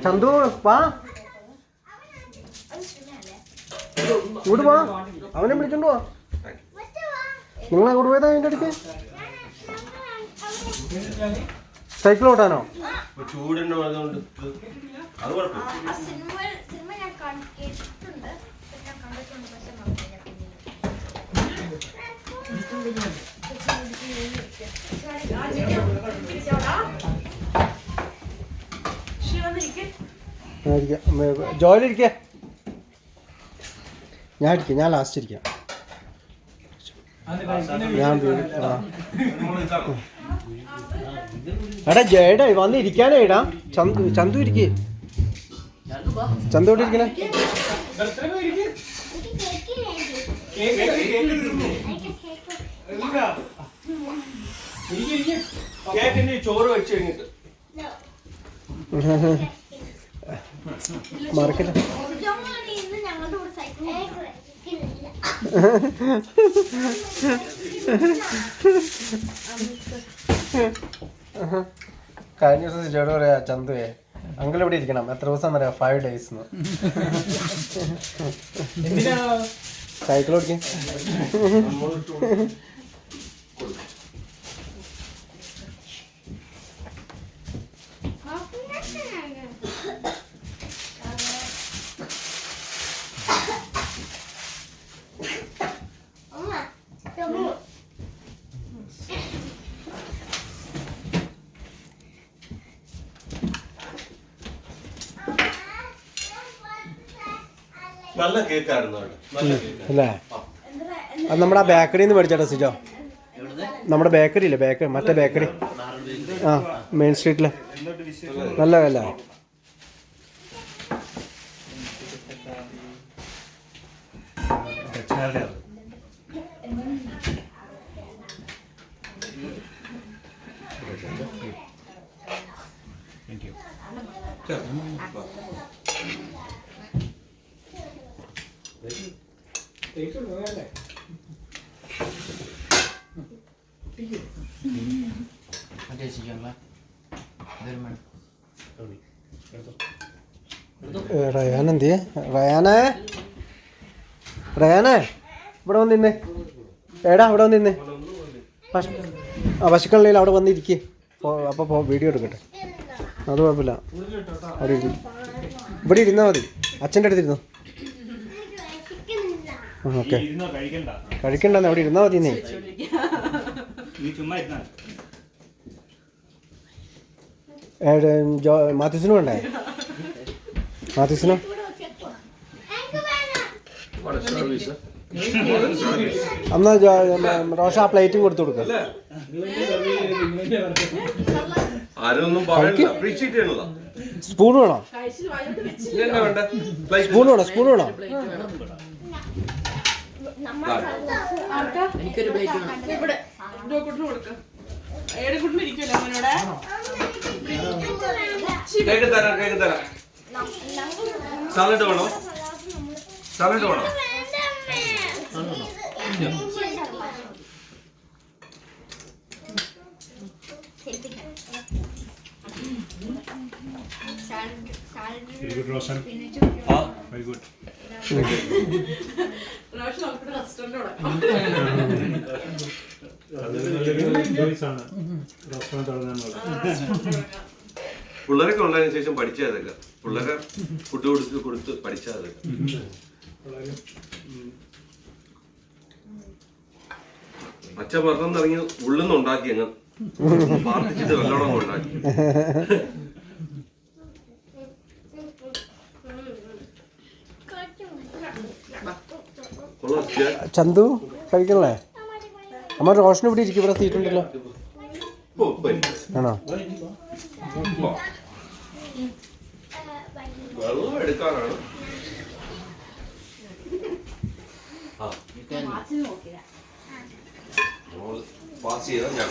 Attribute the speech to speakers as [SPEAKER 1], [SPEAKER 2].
[SPEAKER 1] ചന്തു വാ ഇങ്ങോട്ട് വാ, അവനെ വിളിച്ചോണ്ട് വാ. നിങ്ങൾ അങ്ങോട്ട് പോയതാ അതിൻ്റെ അടുത്ത് സൈക്കിൾ ഓട്ടാനോ?
[SPEAKER 2] ചൂടുണ്ടോ അതുകൊണ്ട് അത്
[SPEAKER 1] ജോലിരിക്കേ, ഞാൻ ഇരിക്കാം, ഞാൻ ലാസ്റ്റ് ഇരിക്കാം. എടാ ജേടാ വന്ന് ഇരിക്കാനേ ഇടാ. ചന്തു ഇരിക്കേ, ചന്തു ഇവിടെ ഇരിക്കണേ.
[SPEAKER 2] ചോറ് വെച്ച് കഴിഞ്ഞിട്ട്
[SPEAKER 1] മറക്കില്ല. കഴിഞ്ഞ ദിവസം ചേട്ടൻ പറയാ, ചന്തുവേ അങ്കിൾ ഇവിടെ ഇരിക്കണം. എത്ര ദിവസം പറയാ? 5 days. സൈക്കിൾ ഓടിക്കാൻ
[SPEAKER 2] നല്ല കേക്കായിരുന്നു
[SPEAKER 1] അല്ലേ? അത് നമ്മുടെ ആ ബേക്കറിന്ന് മേടിച്ചാട്ടോ സിജോ. നമ്മുടെ ബേക്കറി ഇല്ലേ, ബേക്കറി, മറ്റേ ബേക്കറി, ആ മെയിൻ സ്ട്രീറ്റില്. നല്ല വില. റയാനെന്തിയെ? റയാനെ ഇവിടെ വന്നിന്നേ. എടാ ഇവിടെ വന്നിന്നേ. പശുക്കളിൽ അവിടെ വന്നിരിക്കേ. അപ്പോൾ വീഡിയോ എടുക്കട്ടെ, അത് കുഴപ്പമില്ല. അവിടെ ഇവിടെ ഇരുന്നാൽ മതി, അച്ഛൻ്റെ അടുത്തിരുന്നു. ഓക്കെ, കഴിക്കണ്ടെന്ന് അവിടെ ഇരുന്നാൽ മതി. മാത്യുസിനും വേണ്ടേ? മാത്യുസിനും എന്നാ റോഷ ആ പ്ലേറ്റും കൊടുത്തു കൊടുക്ക. സ്പൂൺ വേണോ? സ്പൂൺ വേണോ? സ്പൂൺ വേണോ?
[SPEAKER 3] എനിക്കൊരു പ്ലേറ്റ്
[SPEAKER 2] സാലഡ് വേണോ? സാലഡ് വേണോ?
[SPEAKER 4] Very good, Roshan. Very good.
[SPEAKER 2] പിള്ളേരൊക്കെ ഉള്ളതിന് ശേഷം പഠിച്ചതൊക്കെ, പിള്ളേരെ ഫുഡ് കൊടുത്ത് പഠിച്ചതൊക്കെ. അച്ഛൻ പറഞ്ഞിറങ്ങി ഉള്ളിന്ന് ഉണ്ടാക്കി അങ്ങ് പ്രാർത്ഥിച്ചിട്ട് നല്ലോണം ഉണ്ടാക്കി.
[SPEAKER 1] ചന്തു കഴിക്കണല്ലേ? അമ്മ റോഷന് ഇവിടെ ഇരിക്കും, ഇവിടെ സീറ്റ് ഉണ്ടല്ലോ. ആണോ?
[SPEAKER 2] വെള്ളം എടുക്കാനാണ്. പാസ് ചെയ്താൽ ഞാൻ